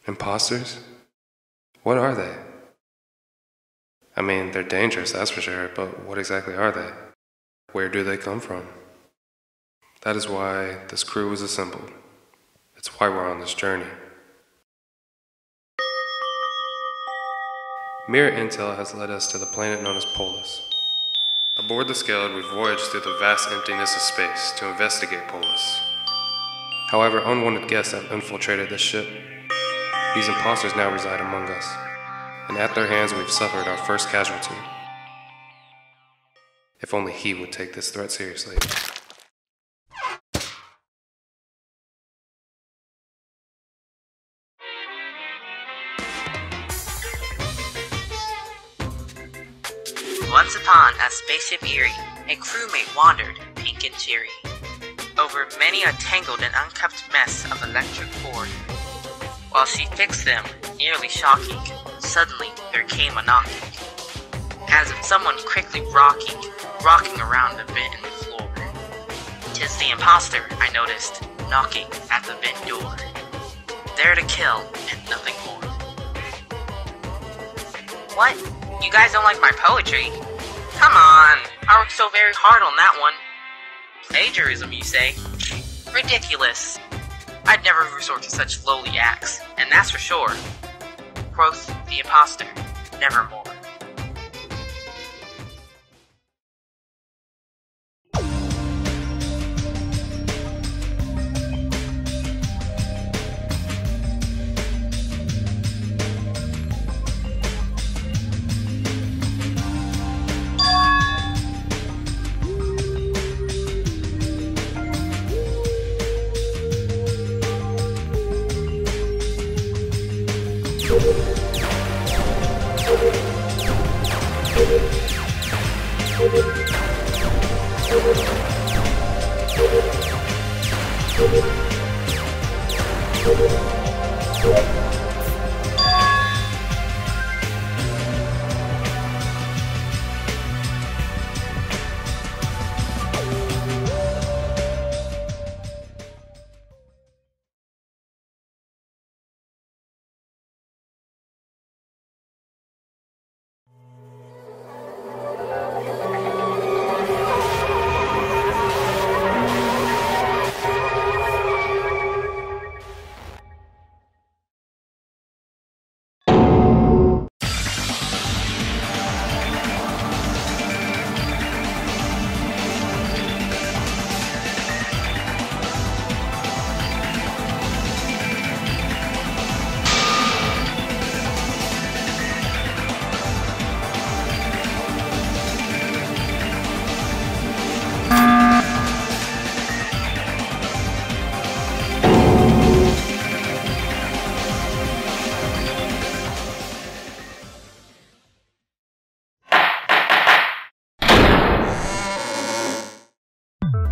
Imposters? What are they? I mean, they're dangerous, that's for sure, but what exactly are they? Where do they come from? That is why this crew was assembled. It's why we're on this journey. Mirror intel has led us to the planet known as Polis. Aboard the Skeld, we voyaged through the vast emptiness of space to investigate Polis. However, unwanted guests have infiltrated this ship. These imposters now reside among us, and at their hands we've suffered our first casualty. If only he would take this threat seriously. Once upon a spaceship Erie, a crewmate wandered, pink and cheery, over many a tangled and unkept mess of electric cord. While she fixed them, nearly shocking, suddenly there came a knocking, as of someone quickly rocking around a bit in the floor. 'Tis the imposter, I noticed, knocking at the bin door, there to kill and nothing more. What? You guys don't like my poetry? Come on, I worked so very hard on that one. Plagiarism, you say? Ridiculous. I'd never resort to such lowly acts, and that's for sure. Quoth the imposter, nevermore.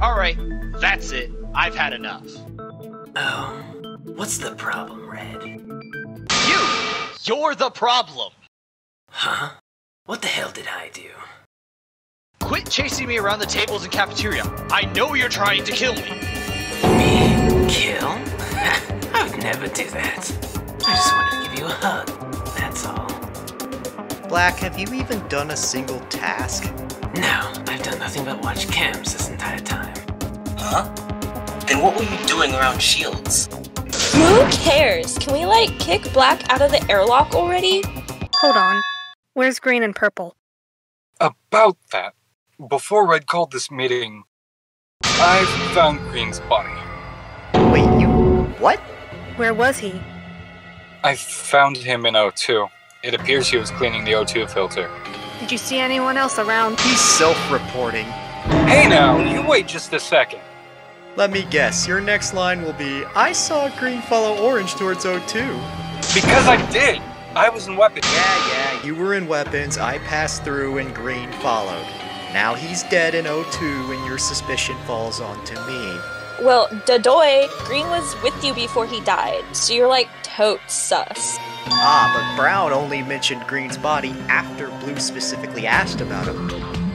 Alright, that's it. I've had enough. Oh, what's the problem, Red? You're the problem! Huh? What the hell did I do? Quit chasing me around the tables and cafeteria. I know you're trying to kill me. Me? Kill? I would never do that. I just wanted to give you a hug, that's all. Black, have you even done a single task? No, I've done nothing but watch cams this entire time. Huh? Then what were you doing around Shields? Who cares? Can we, like, kick Black out of the airlock already? Hold on. Where's green and purple? About that, before Red called this meeting, I found Green's body. Wait, you... what? Where was he? I found him in O2. It appears he was cleaning the O2 filter. Did you see anyone else around? He's self-reporting. Hey now, you wait just a second. Let me guess, your next line will be, I saw green follow orange towards O2. Because I did! I was in weapons. Yeah, you were in weapons, I passed through, and green followed. Now he's dead in O2, and your suspicion falls onto me. Well, Dadoy, Green was with you before he died, so you're like totes sus. Ah, but Brown only mentioned Green's body after Blue specifically asked about him.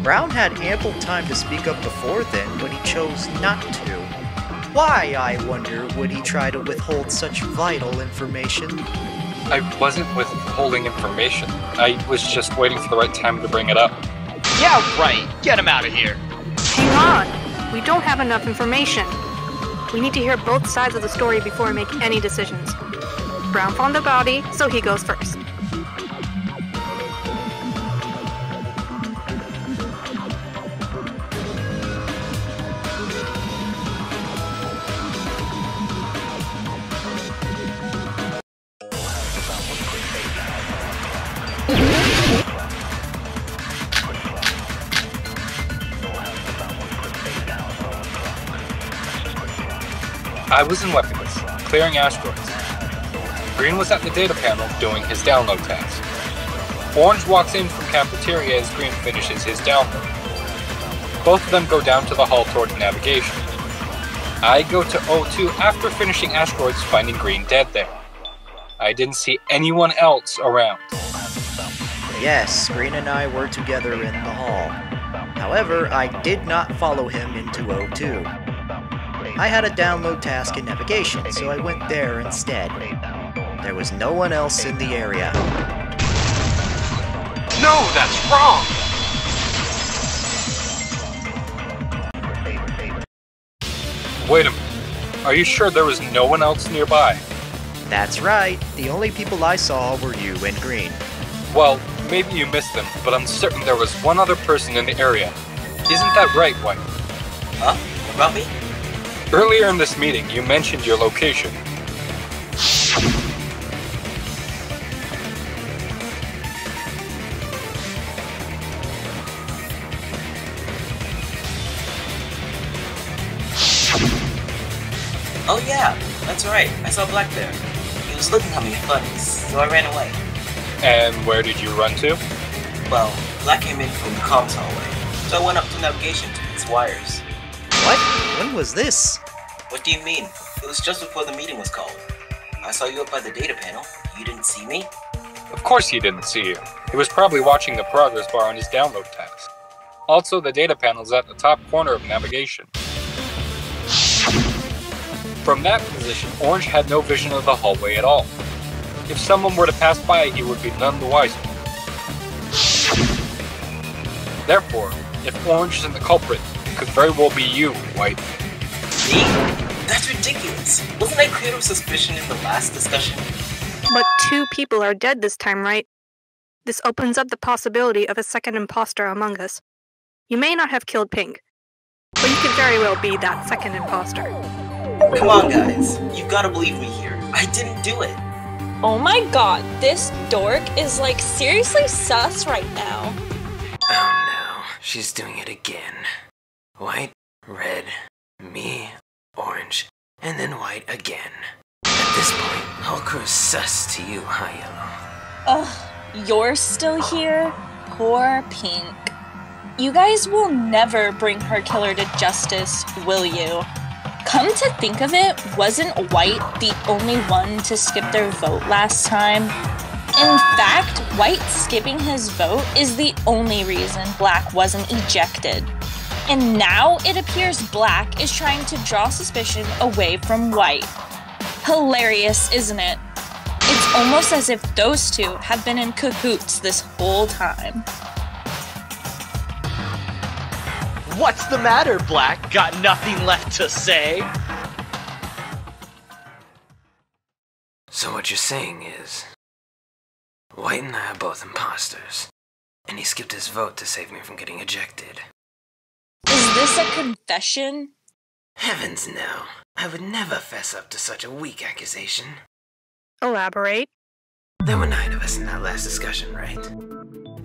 Brown had ample time to speak up before then, but he chose not to. Why, I wonder, would he try to withhold such vital information? I wasn't withholding information. I was just waiting for the right time to bring it up. Yeah, right. Get him out of here. Hang on. We don't have enough information. We need to hear both sides of the story before we make any decisions. Brown found the body, so he goes first. I was in weapons, clearing asteroids. Green was at the data panel doing his download task. Orange walks in from cafeteria as Green finishes his download. Both of them go down to the hall toward navigation. I go to O2 after finishing asteroids, finding Green dead there. I didn't see anyone else around. Yes, Green and I were together in the hall. However, I did not follow him into O2. I had a download task in navigation, so I went there instead. There was no one else in the area. No, that's wrong! Wait a minute. Are you sure there was no one else nearby? That's right. The only people I saw were you and Green. Well, maybe you missed them, but I'm certain there was one other person in the area. Isn't that right, White? Huh? About me? Earlier in this meeting, you mentioned your location. Oh yeah, that's right. I saw Black there. He was looking at me funny, so I ran away. And where did you run to? Well, Black came in from the comms hallway, so I went up to navigation to its wires. What? When was this? What do you mean? It was just before the meeting was called. I saw you up by the data panel. You didn't see me? Of course he didn't see you. He was probably watching the progress bar on his download task. Also, the data panel's at the top corner of navigation. From that position, Orange had no vision of the hallway at all. If someone were to pass by, he would be none the wiser. Therefore, if Orange isn't the culprit, it could very well be you, White. Me? That's ridiculous. Wasn't I clear of suspicion in the last discussion? But 2 people are dead this time, right? This opens up the possibility of a second imposter among us. You may not have killed Pink, but you could very well be that second imposter. Come on, guys. You've got to believe me here. I didn't do it. Oh my god, this dork is like seriously sus right now. Oh no, she's doing it again. White, red, me, orange, and then white again. At this point, whole crew's sus to you, huh, Yellow? Ugh, you're still here? Poor Pink. You guys will never bring her killer to justice, will you? Come to think of it, wasn't White the only one to skip their vote last time? In fact, White skipping his vote is the only reason Black wasn't ejected. And now it appears Black is trying to draw suspicion away from White. Hilarious, isn't it? It's almost as if those two have been in cahoots this whole time. What's the matter, Black? Got nothing left to say? So what you're saying is, White and I are both imposters, and he skipped his vote to save me from getting ejected. Is this a confession? Heavens no. I would never fess up to such a weak accusation. Elaborate. There were 9 of us in that last discussion, right?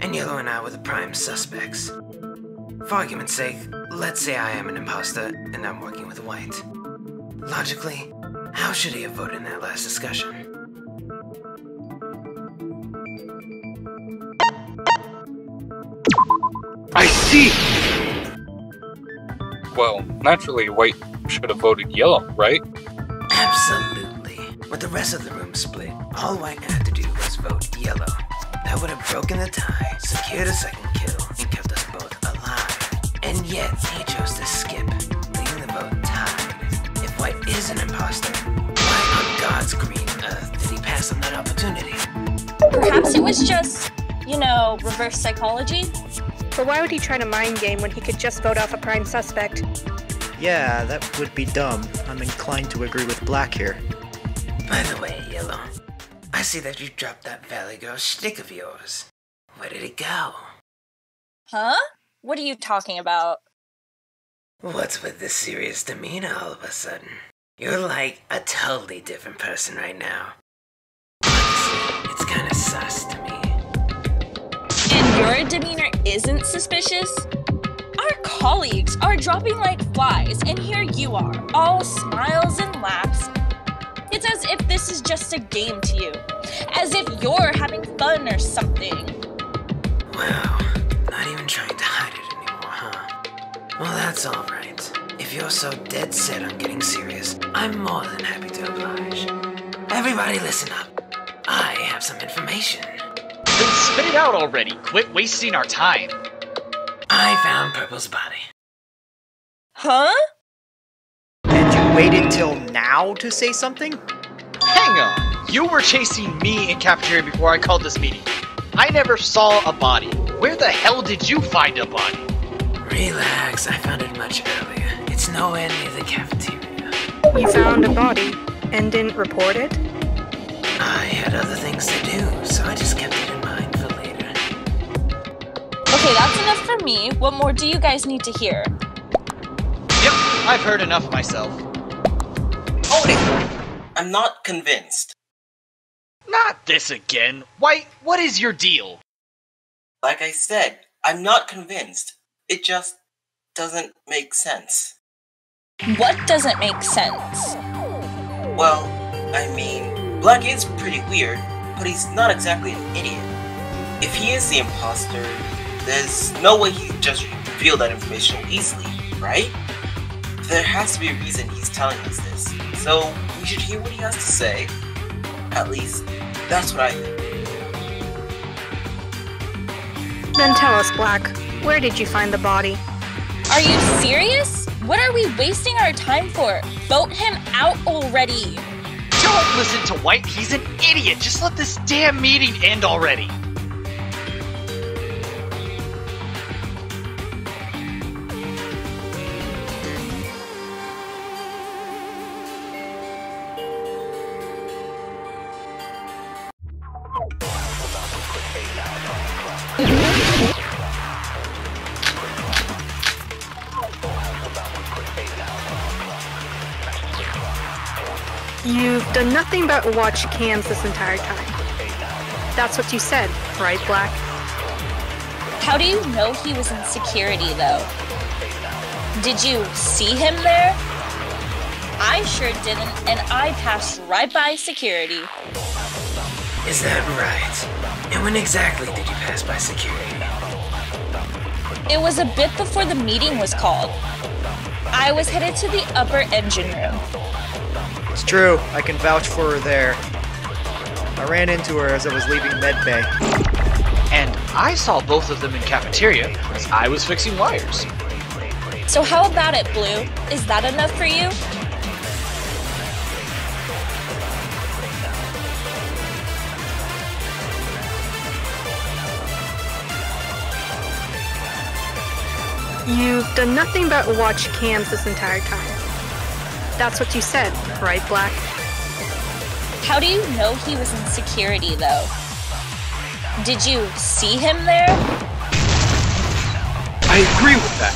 And Yellow and I were the prime suspects. For argument's sake, let's say I am an imposter and I'm working with White. Logically, how should he have voted in that last discussion? I see! Well, naturally, White should have voted yellow, right? Absolutely. With the rest of the room split, all White had to do was vote yellow. That would have broken the tie, secured a second kill, and kept us both alive. And yet, he chose to skip, leaving the vote tied. If White is an imposter, why on God's green earth did he pass pass on that opportunity. Perhaps it was just, reverse psychology? But why would he try to mind game when he could just vote off a prime suspect? Yeah, that would be dumb. I'm inclined to agree with Black here. By the way, Yellow, I see that you dropped that Valley Girl shtick of yours. Where did it go? Huh? What are you talking about? What's with this serious demeanor all of a sudden? You're like a totally different person right now. Honestly, it's kinda sus to me. And your demeanor isn't suspicious? Our colleagues are dropping like flies, and here you are, all smiles and laughs. It's as if this is just a game to you. As if you're having fun or something. Wow, not even trying to hide it anymore, huh? Well, that's alright. If you're so dead set on getting serious, I'm more than happy to oblige. Everybody listen up. I have some information. Then spit it out already. Quit wasting our time. I found Purple's body. Huh? And you waited till now to say something? Hang on. You were chasing me in cafeteria before I called this meeting. I never saw a body. Where the hell did you find a body? Relax, I found it much earlier. It's nowhere near the cafeteria. You found a body and didn't report it? I had other things to do, so I just kept it in mind for later. Okay, that's enough for me. What more do you guys need to hear? Yep, I've heard enough myself. Hold it! I'm not convinced. Not this again. White, what is your deal? Like I said, I'm not convinced. It just doesn't make sense. What doesn't make sense? Well, I mean, Black is pretty weird, but he's not exactly an idiot. If he is the imposter, there's no way he'd just reveal that information easily, right? There has to be a reason he's telling us this, so we should hear what he has to say. At least, that's what I think. Then tell us, Black. Where did you find the body? Are you serious? What are we wasting our time for? Vote him out already. Don't listen to White, he's an idiot. Just let this damn meeting end already. You've done nothing but watch cams this entire time. That's what you said, right, Black? How do you know he was in security, though? Did you see him there? I sure didn't, and I passed right by security. Is that right? And when exactly did you pass by security? It was a bit before the meeting was called. I was headed to the upper engine room. It's true, I can vouch for her there. I ran into her as I was leaving medbay. And I saw both of them in cafeteria as I was fixing wires. So how about it, Blue? Is that enough for you? You've done nothing but watch cams this entire time. That's what you said, right, Black? How do you know he was in security, though? Did you see him there? I agree with that.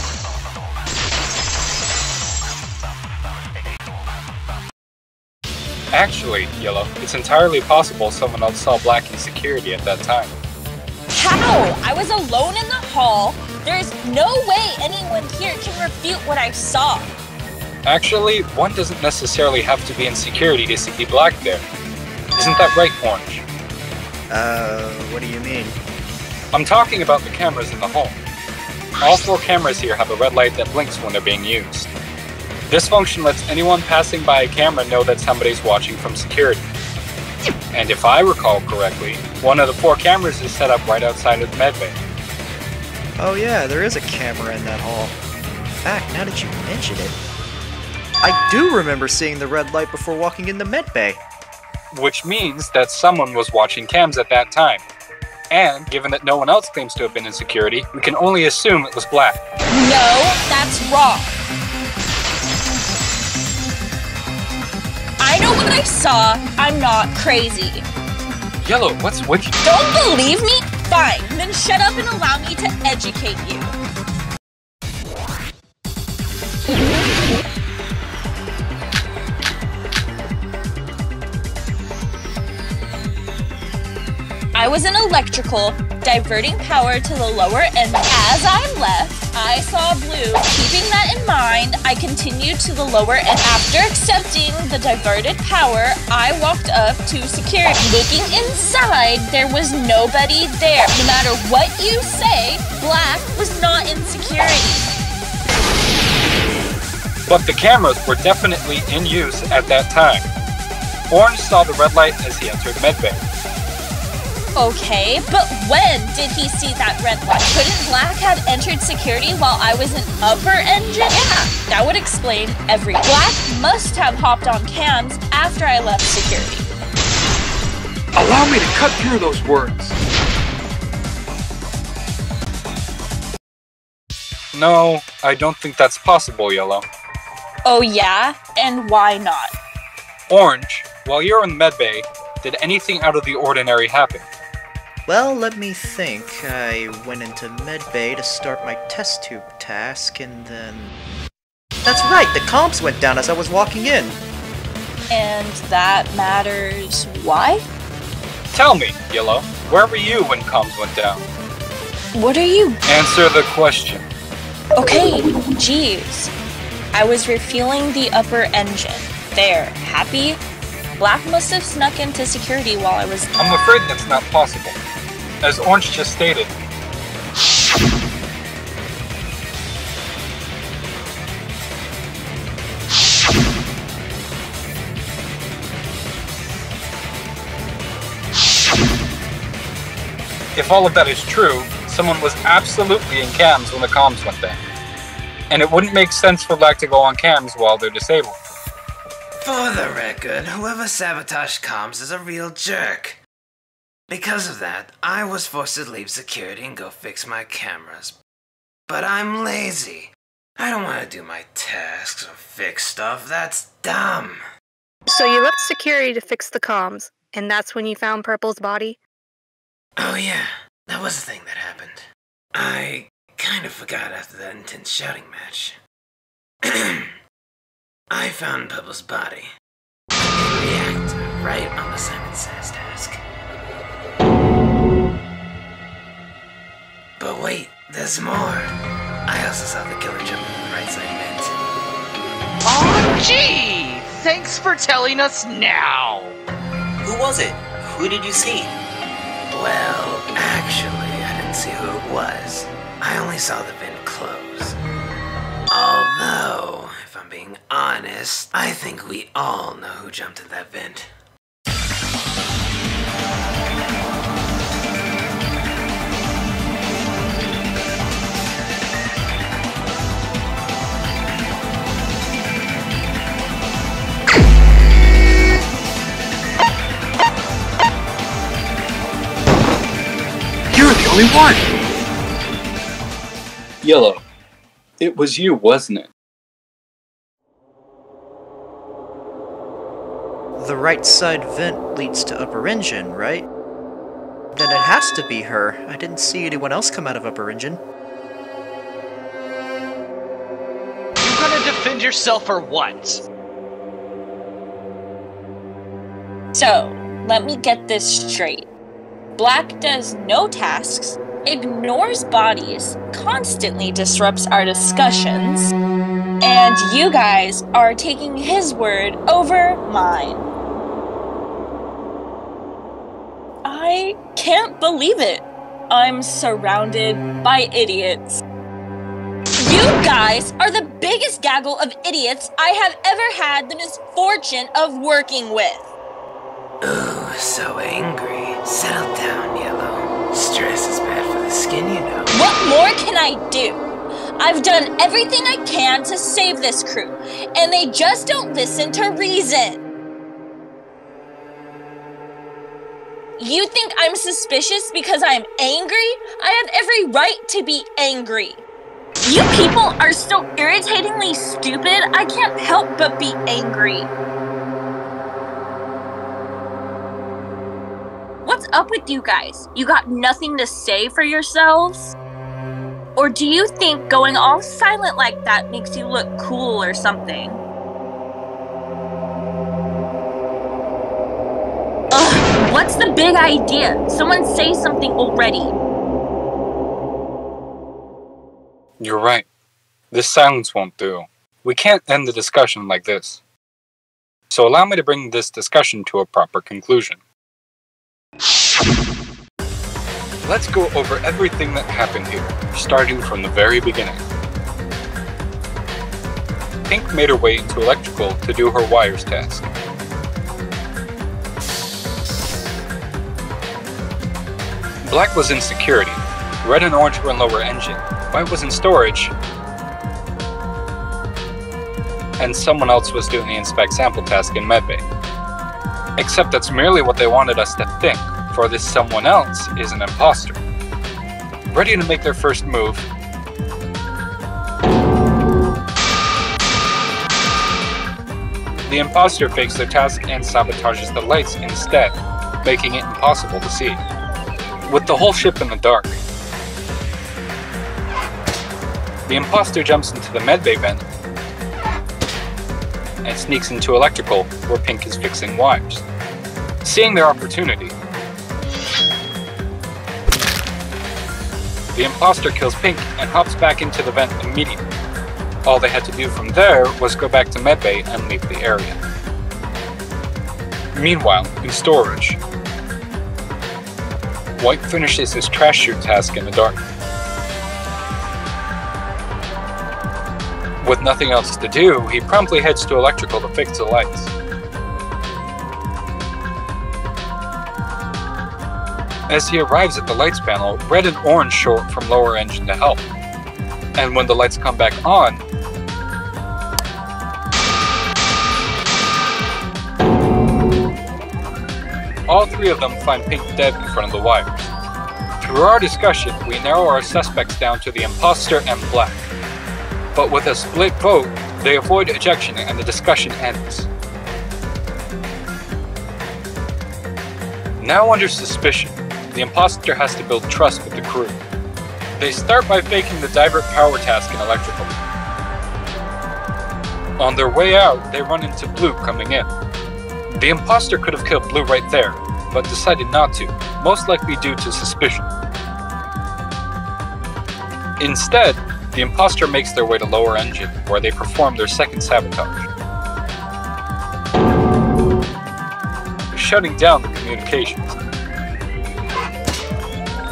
Actually, Yellow, it's entirely possible someone else saw Black in security at that time. How? I was alone in the hall. There's no way anyone here can refute what I saw. Actually, one doesn't necessarily have to be in security to see Black there. Isn't that right, Orange? What do you mean? I'm talking about the cameras in the hall. All 4 cameras here have a red light that blinks when they're being used. This function lets anyone passing by a camera know that somebody's watching from security. And if I recall correctly, one of the 4 cameras is set up right outside of the medbay. Oh yeah, there is a camera in that hall. In fact, now that you mention it, I do remember seeing the red light before walking in the medbay. which means that someone was watching cams at that time. And given that no one else claims to have been in security, we can only assume it was Black. No, that's wrong. I know what I saw. I'm not crazy. Yellow, what's with you? Don't believe me? Fine, then shut up and allow me to educate you. I was in electrical, diverting power to the lower end. As I left, I saw blue. Keeping that in mind, I continued to the lower end. After accepting the diverted power, I walked up to security. Looking inside, there was nobody there. No matter what you say, Black was not in security. But the cameras were definitely in use at that time. Orange saw the red light as he entered medbay. Okay, but when did he see that red light? Couldn't Black have entered security while I was in upper engine? Yeah, that would explain everything. Black must have hopped on cams after I left security. Allow me to cut through those words. No, I don't think that's possible, Yellow. Oh yeah? And why not? Orange, while you're in medbay, did anything out of the ordinary happen? Well, let me think. I went into medbay to start my test tube task, and then... That's right, the comms went down as I was walking in. And that matters why? Tell me, Yellow, where were you when comms went down? What are you... Answer the question. Okay, geez. I was refueling the upper engine. There, happy? Black must have snuck into security while I was... I'm afraid that's not possible. As Orange just stated. If all of that is true, someone was absolutely in cams when the comms went down. And it wouldn't make sense for Black to go on cams while they're disabled. For the record, whoever sabotaged comms is a real jerk. Because of that, I was forced to leave security and go fix my cameras. But I'm lazy. I don't want to do my tasks or fix stuff. That's dumb. So you left security to fix the comms, and that's when you found Purple's body? Oh yeah, that was the thing that happened. I kind of forgot after that intense shouting match. I found Purple's body. In reactor, right on the Simon Says task. But wait, there's more. I also saw the killer jump in the right side vent. Oh, gee! Thanks for telling us now! Who was it? Who did you see? Well, actually, I didn't see who it was. I only saw the vent close. Although, if I'm being honest, I think we all know who jumped in that vent. You're the only one! Yellow, it was you, wasn't it? The right side vent leads to upper engine, right? Then it has to be her. I didn't see anyone else come out of upper engine. You gonna defend yourself or what? So, let me get this straight. Black does no tasks, ignores bodies, constantly disrupts our discussions, and you guys are taking his word over mine. I can't believe it. I'm surrounded by idiots. You guys are the biggest gaggle of idiots I have ever had the misfortune of working with. Ooh, so angry. Settle down, Yellow. Stress is bad for the skin, you know. What more can I do? I've done everything I can to save this crew, and they just don't listen to reason. You think I'm suspicious because I'm angry? I have every right to be angry. You people are so irritatingly stupid, I can't help but be angry. What's up with you guys? You got nothing to say for yourselves? Or do you think going all silent like that makes you look cool or something? Ugh, what's the big idea? Someone say something already. You're right. This silence won't do. We can't end the discussion like this. So allow me to bring this discussion to a proper conclusion. Let's go over everything that happened here, starting from the very beginning. Pink made her way into electrical to do her wires task. Black was in security, red and orange were in lower engine, white was in storage, and someone else was doing the inspect sample task in medbay. Except that's merely what they wanted us to think, for this someone else is an imposter. Ready to make their first move, the imposter fakes their task and sabotages the lights instead, making it impossible to see. With the whole ship in the dark, the imposter jumps into the medbay vent and sneaks into electrical, where Pink is fixing wires. Seeing their opportunity, the imposter kills Pink and hops back into the vent immediately. All they had to do from there was go back to medbay and leave the area. Meanwhile, in storage, White finishes his trash chute task in the dark. With nothing else to do, he promptly heads to electrical to fix the lights. As he arrives at the lights panel, red and orange show up from lower engine to help. And when the lights come back on, all three of them find Pink dead in front of the wires. Through our discussion, we narrow our suspects down to the imposter and Black. But with a split vote, they avoid ejection and the discussion ends. Now under suspicion, the imposter has to build trust with the crew. They start by faking the divert power task in electrical. On their way out, they run into Blue coming in. The imposter could have killed Blue right there, but decided not to, most likely due to suspicion. Instead, the imposter makes their way to lower engine, where they perform their second sabotage, shutting down the communications.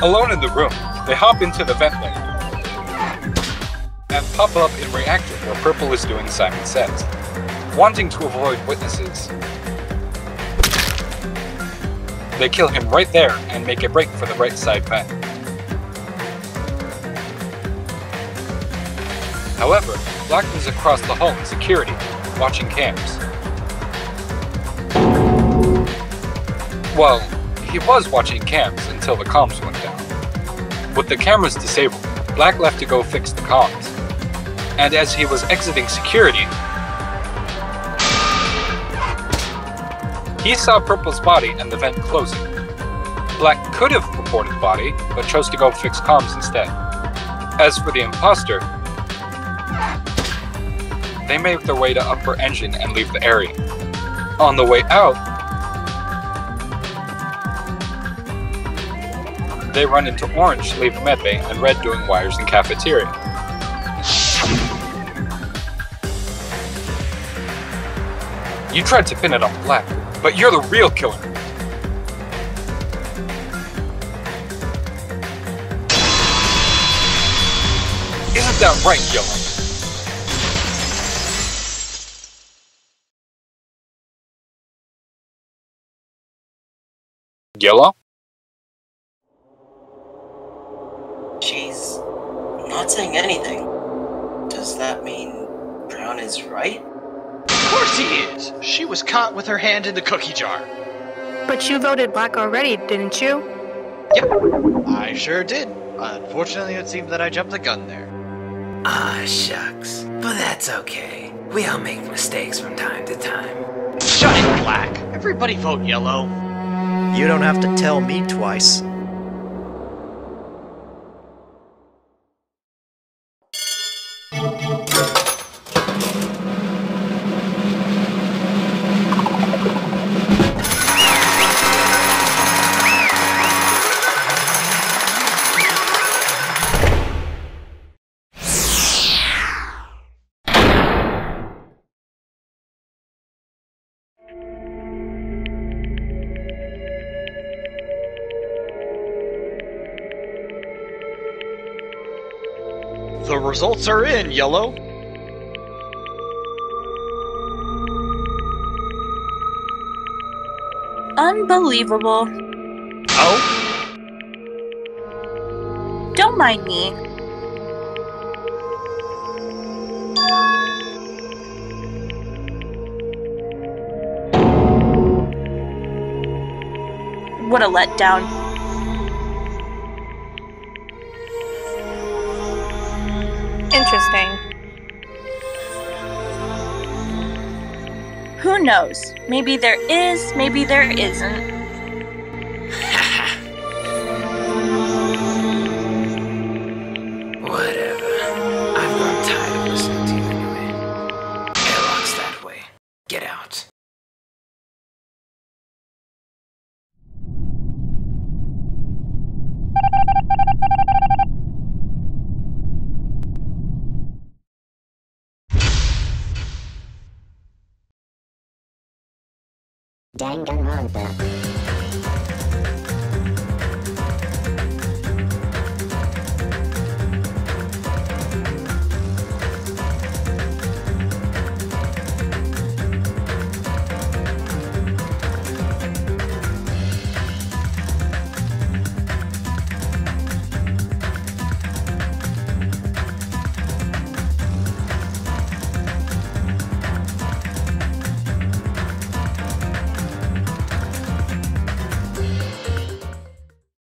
Alone in the room, they hop into the vent lane and pop up in reactor where Purple is doing Simon Says, wanting to avoid witnesses. They kill him right there and make a break for the right side vent. However, Black was across the hall in security, watching cams. Well, he was watching cams until the comms went down. With the cameras disabled, Black left to go fix the comms. And as he was exiting security, he saw Purple's body and the vent closing. Black could have reported body, but chose to go fix comms instead. As for the imposter, they made their way to upper engine and leave the area. On the way out, they run into Orange, leave medbay, and Red doing wires in cafeteria. You tried to pin it on Black, but you're the real killer. Isn't that right, Yellow? Yellow? She's not saying anything. Does that mean Brown is right? Of course he is! She was caught with her hand in the cookie jar. But you voted black already, didn't you? Yep, I sure did. Unfortunately, it seemed that I jumped the gun there. Ah, shucks. But that's okay. We all make mistakes from time to time. Shut it, Black! Everybody vote yellow. You don't have to tell me twice. The results are in, yellow. Unbelievable. Oh? Don't mind me. What a letdown. Interesting. Who knows? Maybe there is, maybe there isn't. Whatever. I've grown tired of listening to you anyway. Airlock's that way. Get out. Danganronpa.